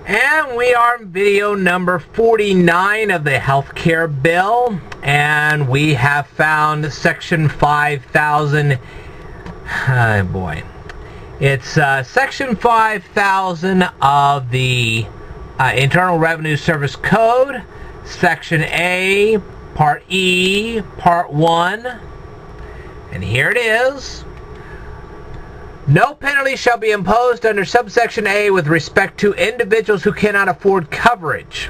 And we are in video number 49 of the healthcare bill, and we have found section 5000. Oh boy. It's section 5000 of the Internal Revenue Service Code, section A, part E, part 1. And here it is. No penalty shall be imposed under subsection A with respect to individuals who cannot afford coverage.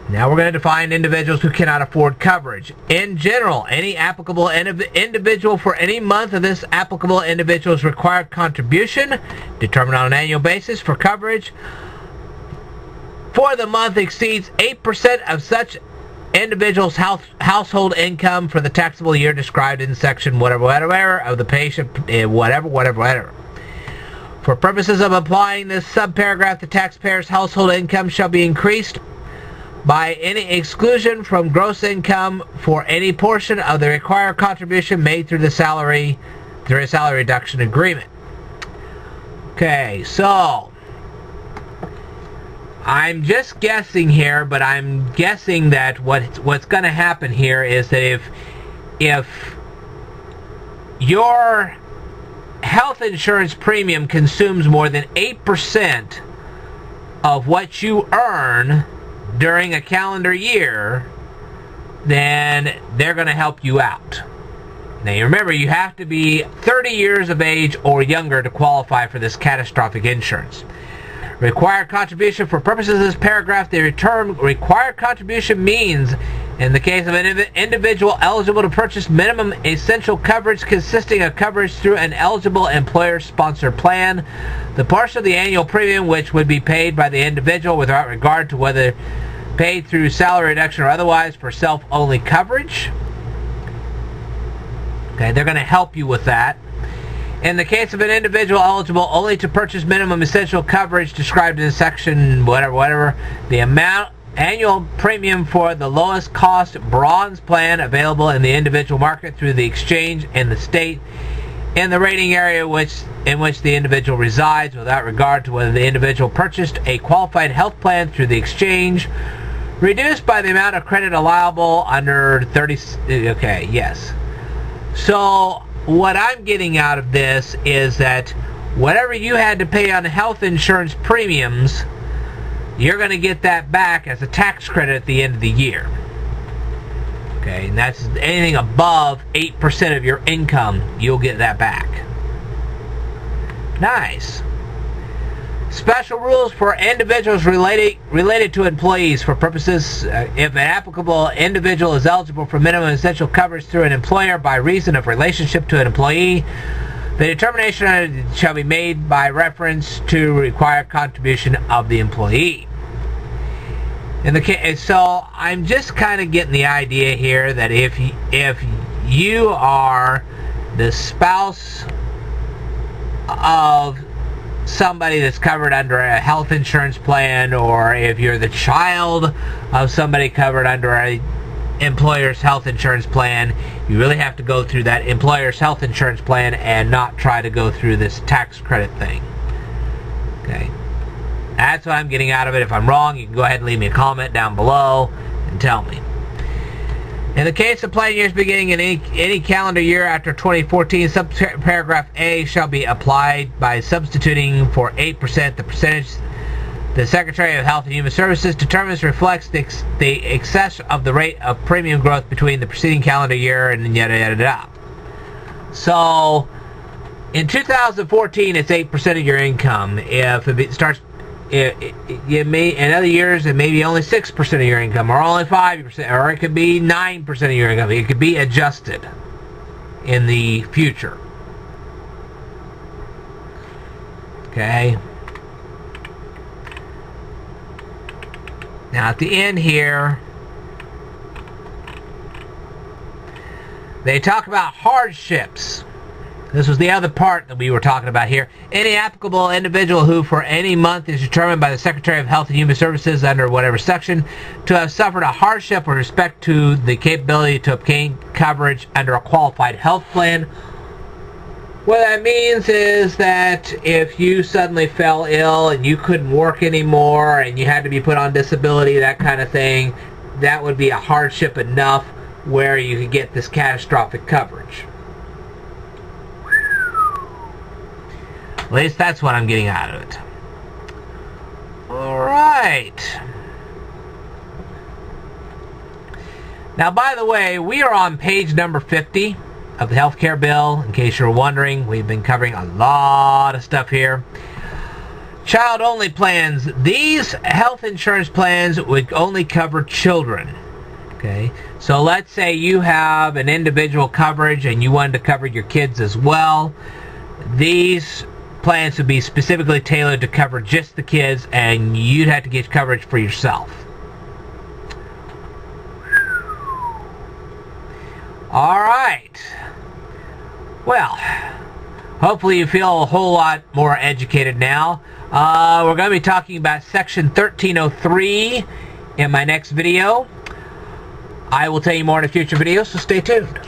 Now we're going to define individuals who cannot afford coverage. In general, any applicable individual for any month of this applicable individual's required contribution, determined on an annual basis for coverage, for the month exceeds 8% of such individual's household income for the taxable year described in section whatever of the patient whatever. For purposes of applying this subparagraph, the taxpayer's household income shall be increased by any exclusion from gross income for any portion of the required contribution made through a salary reduction agreement. Okay, so I'm just guessing here, but I'm guessing that what's going to happen here is that if your health insurance premium consumes more than 8% of what you earn during a calendar year, then they're going to help you out. Now you remember, you have to be 30 years of age or younger to qualify for this catastrophic insurance. Required contribution. For purposes of this paragraph, the term required contribution means, in the case of an individual eligible to purchase minimum essential coverage consisting of coverage through an eligible employer-sponsored plan, the portion of the annual premium which would be paid by the individual without regard to whether paid through salary reduction or otherwise for self-only coverage. Okay, they're going to help you with that. In the case of an individual eligible only to purchase minimum essential coverage described in section whatever, the annual premium for the lowest cost bronze plan available in the individual market through the exchange in the state in the rating area in which the individual resides, without regard to whether the individual purchased a qualified health plan through the exchange, reduced by the amount of credit allowable under 30. Okay, yes. So what I'm getting out of this is that whatever you had to pay on health insurance premiums, you're going to get that back as a tax credit at the end of the year. Okay, and that's anything above 8% of your income, you'll get that back. Nice. Special rules for individuals related to employees. For purposes, if an applicable individual is eligible for minimum essential coverage through an employer by reason of relationship to an employee, the determination shall be made by reference to required contribution of the employee. So I'm just kind of getting the idea here that if you are the spouse of somebody that's covered under a health insurance plan, or if you're the child of somebody covered under a employer's health insurance plan, you really have to go through that employer's health insurance plan and not try to go through this tax credit thing. Okay, that's what I'm getting out of it. If I'm wrong, you can go ahead and leave me a comment down below and tell me. In the case of plan years beginning in any calendar year after 2014, subparagraph A shall be applied by substituting for 8% the percentage the Secretary of Health and Human Services determines reflects the excess of the rate of premium growth between the preceding calendar year and yada yada yada. So in 2014, it's 8% of your income. If it starts, it may, in other years, it may be only 6% of your income, or only 5%, or it could be 9% of your income. It could be adjusted in the future. Okay. Now at the end here, they talk about hardships. This was the other part that we were talking about here. Any applicable individual who for any month is determined by the Secretary of Health and Human Services under whatever section to have suffered a hardship with respect to the capability to obtain coverage under a qualified health plan What that means is that if you suddenly fell ill and you couldn't work anymore and you had to be put on disability, that kind of thing, that would be a hardship enough where you could get this catastrophic coverage. At least that's what I'm getting out of it. Alright. Now, by the way, we are on page number 50 of the healthcare bill. In case you're wondering, we've been covering a lot of stuff here. Child-only plans. These health insurance plans would only cover children. Okay, so let's say you have an individual coverage and you wanted to cover your kids as well. These plans would be specifically tailored to cover just the kids, and you'd have to get coverage for yourself. Alright. Well, hopefully you feel a whole lot more educated now. We're going to be talking about Section 1303 in my next video. I will tell you more in a future video, so stay tuned.